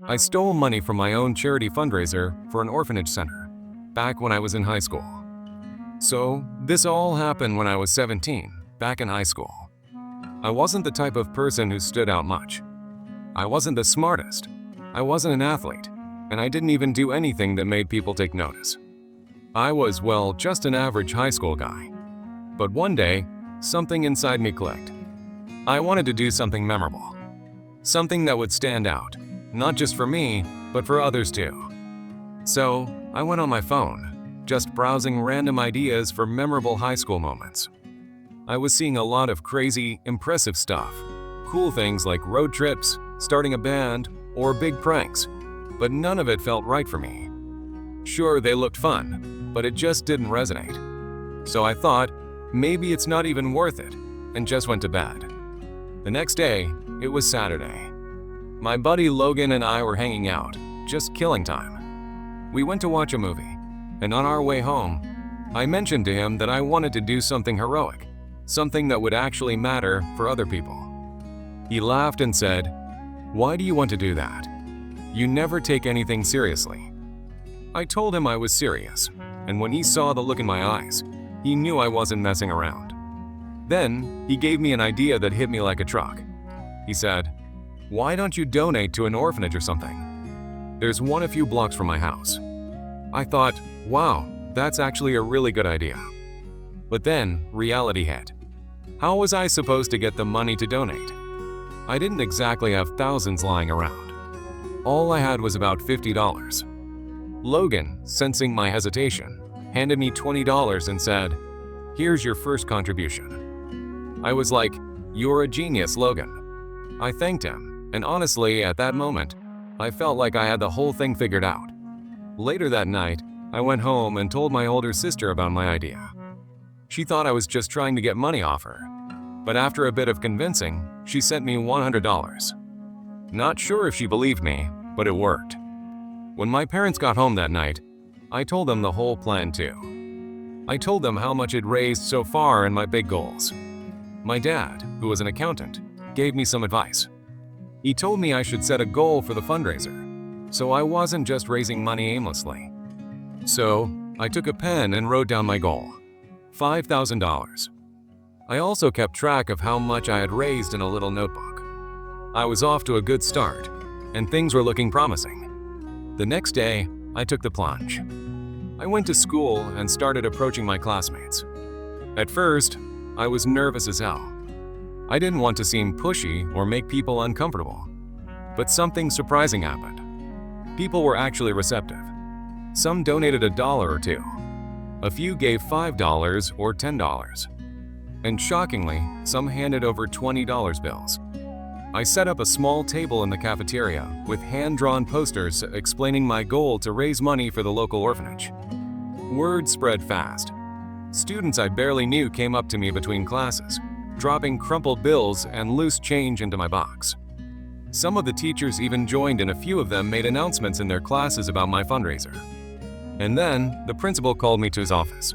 I stole money from my own charity fundraiser for an orphanage center, back when I was in high school. So, this all happened when I was 17, back in high school. I wasn't the type of person who stood out much. I wasn't the smartest. I wasn't an athlete, and I didn't even do anything that made people take notice. I was, well, just an average high school guy. But one day, something inside me clicked. I wanted to do something memorable. Something that would stand out, not just for me, but for others too. So, I went on my phone, just browsing random ideas for memorable high school moments. I was seeing a lot of crazy, impressive stuff. Cool things like road trips, starting a band, or big pranks, but none of it felt right for me. Sure, they looked fun, but it just didn't resonate. So I thought, maybe it's not even worth it, and just went to bed. The next day, it was Saturday. My buddy Logan and I were hanging out, just killing time. We went to watch a movie, and on our way home, I mentioned to him that I wanted to do something heroic, something that would actually matter for other people. He laughed and said, "Why do you want to do that? You never take anything seriously." I told him I was serious, and when he saw the look in my eyes, he knew I wasn't messing around. Then, he gave me an idea that hit me like a truck. He said, "Why don't you donate to an orphanage or something? There's one a few blocks from my house." I thought, wow, that's actually a really good idea. But then, reality hit. How was I supposed to get the money to donate? I didn't exactly have thousands lying around. All I had was about $50. Logan, sensing my hesitation, handed me $20 and said, "Here's your first contribution." I was like, "You're a genius, Logan." I thanked him, and honestly, at that moment, I felt like I had the whole thing figured out. Later that night, I went home and told my older sister about my idea. She thought I was just trying to get money off her, but after a bit of convincing, she sent me $100. Not sure if she believed me, but it worked. When my parents got home that night, I told them the whole plan too. I told them how much it raised so far and my big goals. My dad, who was an accountant, gave me some advice. He told me I should set a goal for the fundraiser, so I wasn't just raising money aimlessly. So, I took a pen and wrote down my goal, $5,000. I also kept track of how much I had raised in a little notebook. I was off to a good start, and things were looking promising. The next day, I took the plunge. I went to school and started approaching my classmates. At first, I was nervous as hell. I didn't want to seem pushy or make people uncomfortable. But something surprising happened. People were actually receptive. Some donated $1 or $2. A few gave $5 or $10. And shockingly, some handed over $20 bills. I set up a small table in the cafeteria with hand-drawn posters explaining my goal to raise money for the local orphanage. Word spread fast. Students I barely knew came up to me between classes, dropping crumpled bills and loose change into my box. Some of the teachers even joined, and a few of them made announcements in their classes about my fundraiser. And then, the principal called me to his office.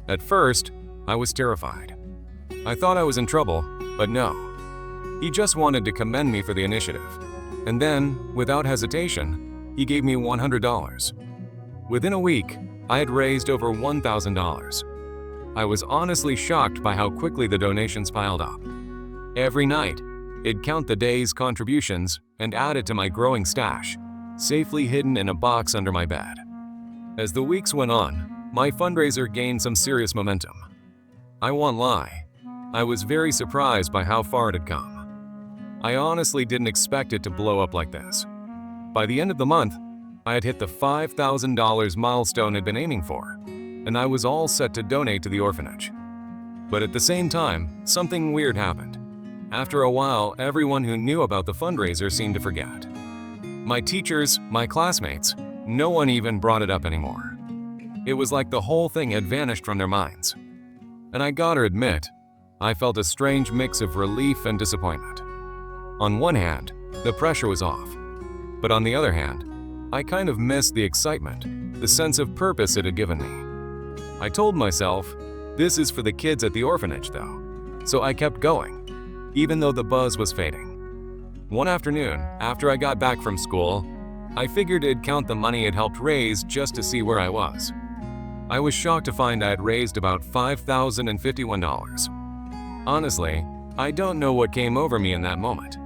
At first, I was terrified. I thought I was in trouble, but no. He just wanted to commend me for the initiative. And then, without hesitation, he gave me $100. Within a week, I had raised over $1,000. I was honestly shocked by how quickly the donations piled up. Every night, I'd count the day's contributions and add it to my growing stash, safely hidden in a box under my bed. As the weeks went on, my fundraiser gained some serious momentum. I won't lie, I was very surprised by how far it had come. I honestly didn't expect it to blow up like this. By the end of the month, I had hit the $5,000 milestone I'd been aiming for, and I was all set to donate to the orphanage. But at the same time, something weird happened. After a while, everyone who knew about the fundraiser seemed to forget. My teachers, my classmates, no one even brought it up anymore. It was like the whole thing had vanished from their minds. And I gotta admit, I felt a strange mix of relief and disappointment. On one hand, the pressure was off. But on the other hand, I kind of missed the excitement, the sense of purpose it had given me. I told myself, this is for the kids at the orphanage though. So I kept going, even though the buzz was fading. One afternoon, after I got back from school, I figured I'd count the money it helped raise just to see where I was. I was shocked to find I had raised about $5,051. Honestly, I don't know what came over me in that moment,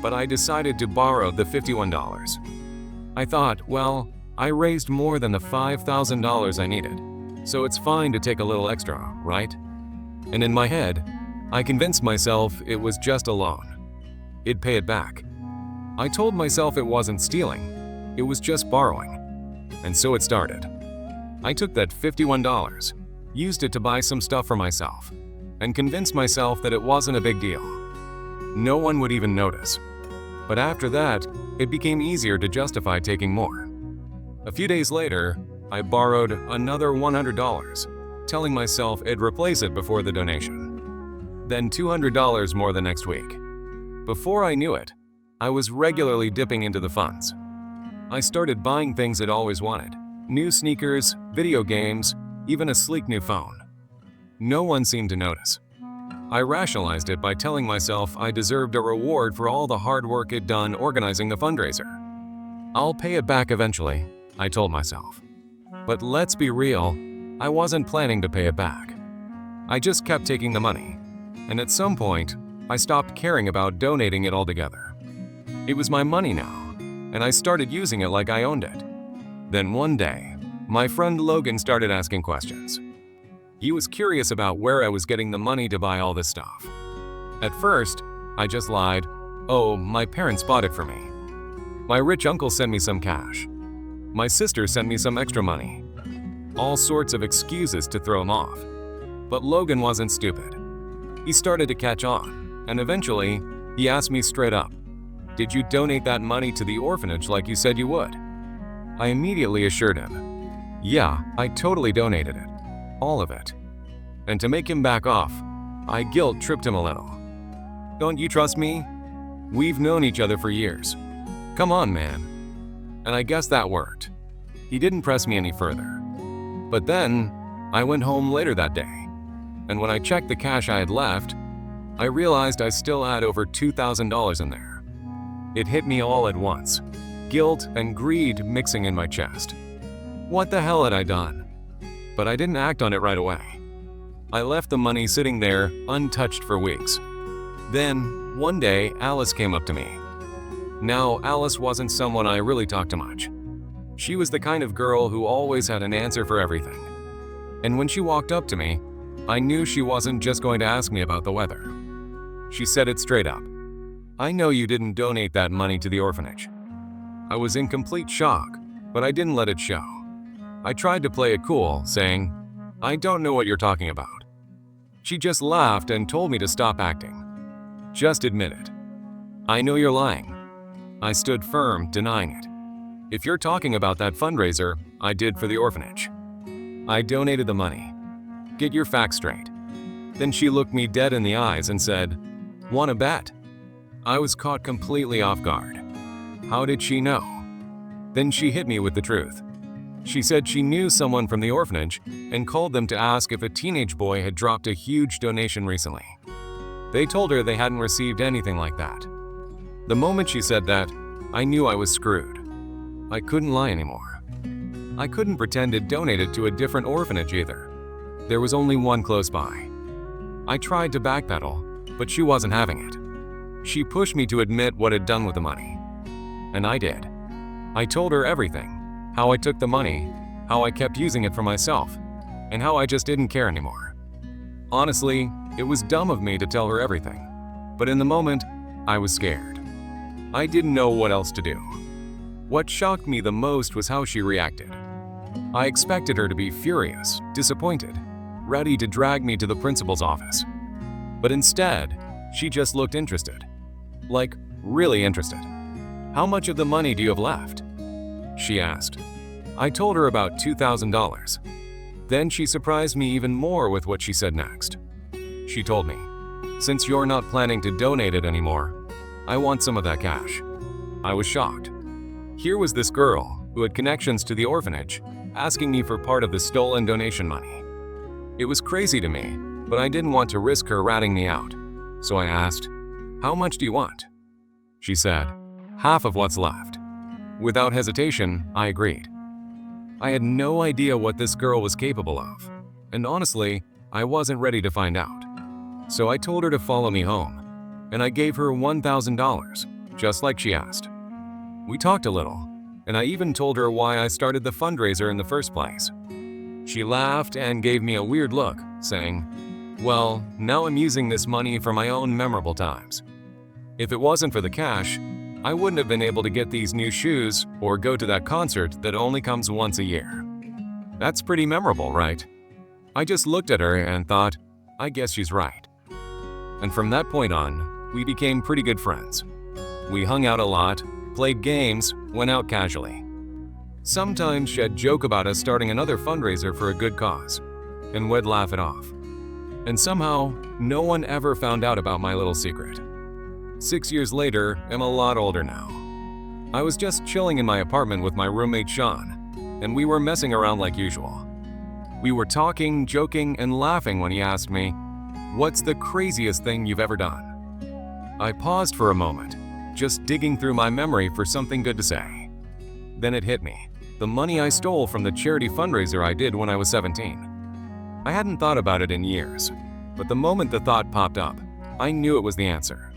but I decided to borrow the $51. I thought, well, I raised more than the $5,000 I needed, so it's fine to take a little extra, right? And in my head, I convinced myself it was just a loan. It'd pay it back. I told myself it wasn't stealing, it was just borrowing. And so it started. I took that $51, used it to buy some stuff for myself, and convinced myself that it wasn't a big deal. No one would even notice. But after that, it became easier to justify taking more. A few days later, I borrowed another $100, telling myself I'd replace it before the donation. Then $200 more the next week. Before I knew it, I was regularly dipping into the funds. I started buying things I'd always wanted: new sneakers, video games, even a sleek new phone. No one seemed to notice. I rationalized it by telling myself I deserved a reward for all the hard work I'd done organizing the fundraiser. I'll pay it back eventually, I told myself. But let's be real, I wasn't planning to pay it back. I just kept taking the money, and at some point, I stopped caring about donating it altogether. It was my money now, and I started using it like I owned it. Then one day, my friend Logan started asking questions. He was curious about where I was getting the money to buy all this stuff. At first, I just lied. Oh, my parents bought it for me. My rich uncle sent me some cash. My sister sent me some extra money. All sorts of excuses to throw him off. But Logan wasn't stupid. He started to catch on, and eventually, he asked me straight up, "Did you donate that money to the orphanage like you said you would?" I immediately assured him, "Yeah, I totally donated it. All of it." And to make him back off, I guilt-tripped him a little. "Don't you trust me? We've known each other for years. Come on, man." And I guess that worked. He didn't press me any further. But then, I went home later that day, and when I checked the cash I had left, I realized I still had over $2,000 in there. It hit me all at once, guilt and greed mixing in my chest. What the hell had I done? But I didn't act on it right away. I left the money sitting there untouched for weeks. Then, one day, Alice came up to me. Now, Alice wasn't someone I really talked to much. She was the kind of girl who always had an answer for everything. And when she walked up to me, I knew she wasn't just going to ask me about the weather. She said it straight up. "I know you didn't donate that money to the orphanage." I was in complete shock, but I didn't let it show. I tried to play it cool, saying, "I don't know what you're talking about." She just laughed and told me to stop acting. "Just admit it." "I know you're lying." I stood firm, denying it. "If you're talking about that fundraiser, I did for the orphanage. I donated the money. Get your facts straight." Then she looked me dead in the eyes and said, "Want to bet?" I was caught completely off guard. How did she know? Then she hit me with the truth. She said she knew someone from the orphanage and called them to ask if a teenage boy had dropped a huge donation recently. They told her they hadn't received anything like that. The moment she said that, I knew I was screwed. I couldn't lie anymore. I couldn't pretend it donated to a different orphanage either. There was only one close by. I tried to backpedal, but she wasn't having it. She pushed me to admit what I'd done with the money. And I did. I told her everything. How I took the money, how I kept using it for myself, and how I just didn't care anymore. Honestly, it was dumb of me to tell her everything, but in the moment, I was scared. I didn't know what else to do. What shocked me the most was how she reacted. I expected her to be furious, disappointed, ready to drag me to the principal's office. But instead, she just looked interested. Like, really interested. "How much of the money do you have left?" she asked. I told her about $2,000. Then she surprised me even more with what she said next. She told me, "Since you're not planning to donate it anymore, I want some of that cash." I was shocked. Here was this girl, who had connections to the orphanage, asking me for part of the stolen donation money. It was crazy to me, but I didn't want to risk her ratting me out. So I asked, "How much do you want?" she said. "Half of what's left." Without hesitation, I agreed. I had no idea what this girl was capable of, and honestly, I wasn't ready to find out. So I told her to follow me home, and I gave her $1,000, just like she asked. We talked a little, and I even told her why I started the fundraiser in the first place. She laughed and gave me a weird look, saying, "Well, now I'm using this money for my own memorable times. If it wasn't for the cash, I wouldn't have been able to get these new shoes or go to that concert that only comes once a year." That's pretty memorable, right? I just looked at her and thought, I guess she's right. And from that point on, we became pretty good friends. We hung out a lot, played games, went out casually. Sometimes she'd joke about us starting another fundraiser for a good cause, and we'd laugh it off. And somehow, no one ever found out about my little secret. 6 years later, I'm a lot older now. I was just chilling in my apartment with my roommate Sean, and we were messing around like usual. We were talking, joking, and laughing when he asked me, "What's the craziest thing you've ever done?" I paused for a moment, just digging through my memory for something good to say. Then it hit me, the money I stole from the charity fundraiser I did when I was 17. I hadn't thought about it in years, but the moment the thought popped up, I knew it was the answer.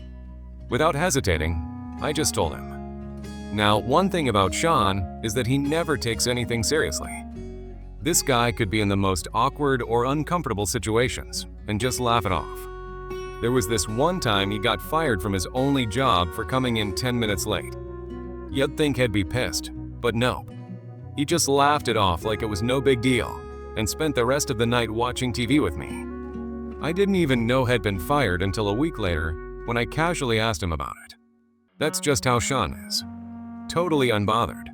Without hesitating, I just told him. Now, one thing about Sean is that he never takes anything seriously. This guy could be in the most awkward or uncomfortable situations and just laugh it off. There was this one time he got fired from his only job for coming in 10 minutes late. You'd think he'd be pissed, but no. He just laughed it off like it was no big deal and spent the rest of the night watching TV with me. I didn't even know he'd been fired until a week later when I casually asked him about it. That's just how Sean is. Totally unbothered.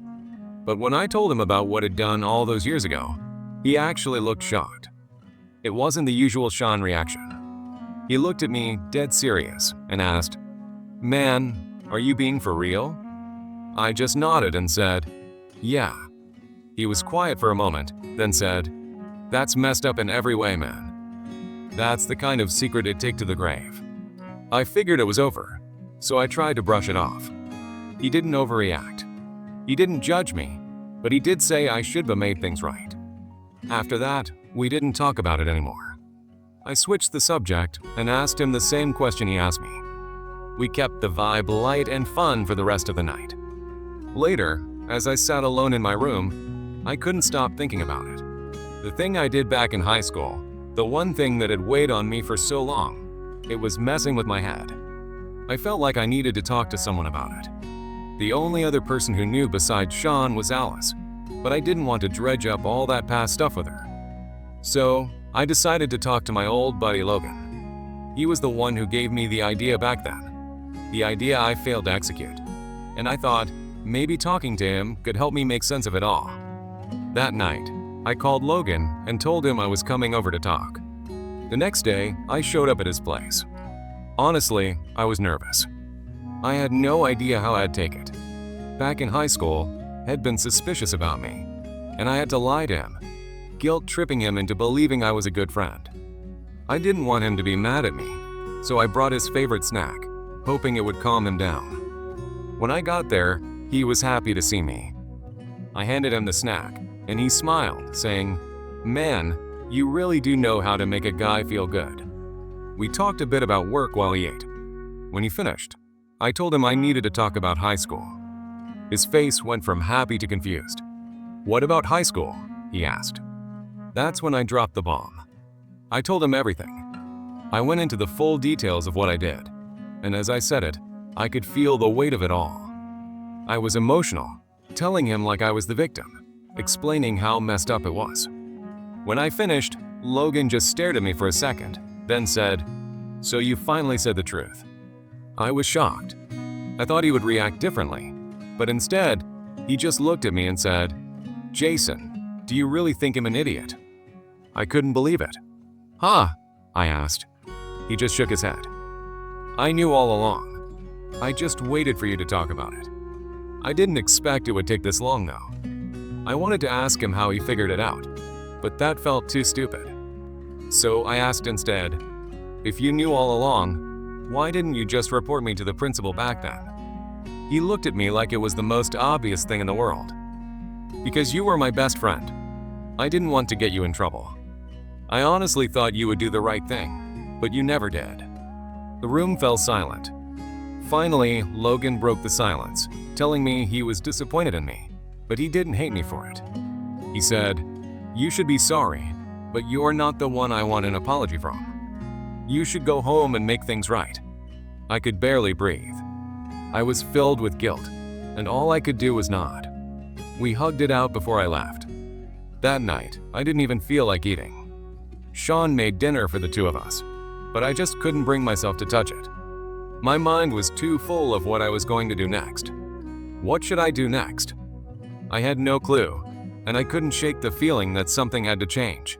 But when I told him about what he'd done all those years ago, he actually looked shocked. It wasn't the usual Sean reaction. He looked at me dead serious and asked, "Man, are you being for real?" I just nodded and said, "Yeah." He was quiet for a moment, then said, "That's messed up in every way, man. That's the kind of secret it'd take to the grave." I figured it was over, so I tried to brush it off. He didn't overreact. He didn't judge me, but he did say I should have made things right. After that, we didn't talk about it anymore. I switched the subject and asked him the same question he asked me. We kept the vibe light and fun for the rest of the night. Later, as I sat alone in my room, I couldn't stop thinking about it. The thing I did back in high school, the one thing that had weighed on me for so long, it was messing with my head. I felt like I needed to talk to someone about it. The only other person who knew besides Sean was Alice, but I didn't want to dredge up all that past stuff with her. So, I decided to talk to my old buddy Logan. He was the one who gave me the idea back then, the idea I failed to execute, and I thought maybe talking to him could help me make sense of it all. That night, I called Logan and told him I was coming over to talk. The next day, I showed up at his place. Honestly, I was nervous. I had no idea how I'd take it. Back in high school, he'd been suspicious about me, and I had to lie to him, guilt-tripping him into believing I was a good friend. I didn't want him to be mad at me, so I brought his favorite snack, hoping it would calm him down. When I got there, he was happy to see me. I handed him the snack, and he smiled, saying, "Man, you really do know how to make a guy feel good." We talked a bit about work while he ate. When he finished, I told him I needed to talk about high school. His face went from happy to confused. "What about high school?" he asked. That's when I dropped the bomb. I told him everything. I went into the full details of what I did, and as I said it, I could feel the weight of it all. I was emotional, telling him like I was the victim, explaining how messed up it was. When I finished, Logan just stared at me for a second, then said, "So you finally said the truth." I was shocked. I thought he would react differently, but instead, he just looked at me and said, "Jason, do you really think I'm an idiot?" I couldn't believe it. "Huh?" I asked. He just shook his head. "I knew all along. I just waited for you to talk about it. I didn't expect it would take this long, though. I wanted to ask him how he figured it out, but that felt too stupid. So I asked instead, if you knew all along, why didn't you just report me to the principal back then?" He looked at me like it was the most obvious thing in the world. Because you were my best friend. I didn't want to get you in trouble. I honestly thought you would do the right thing, but you never did. The room fell silent. Finally, Logan broke the silence, telling me he was disappointed in me, but he didn't hate me for it. He said, "You should be sorry, but you're not the one I want an apology from. You should go home and make things right." I could barely breathe. I was filled with guilt, and all I could do was nod. We hugged it out before I left. That night, I didn't even feel like eating. Sean made dinner for the two of us, but I just couldn't bring myself to touch it. My mind was too full of what I was going to do next. What should I do next? I had no clue, and I couldn't shake the feeling that something had to change.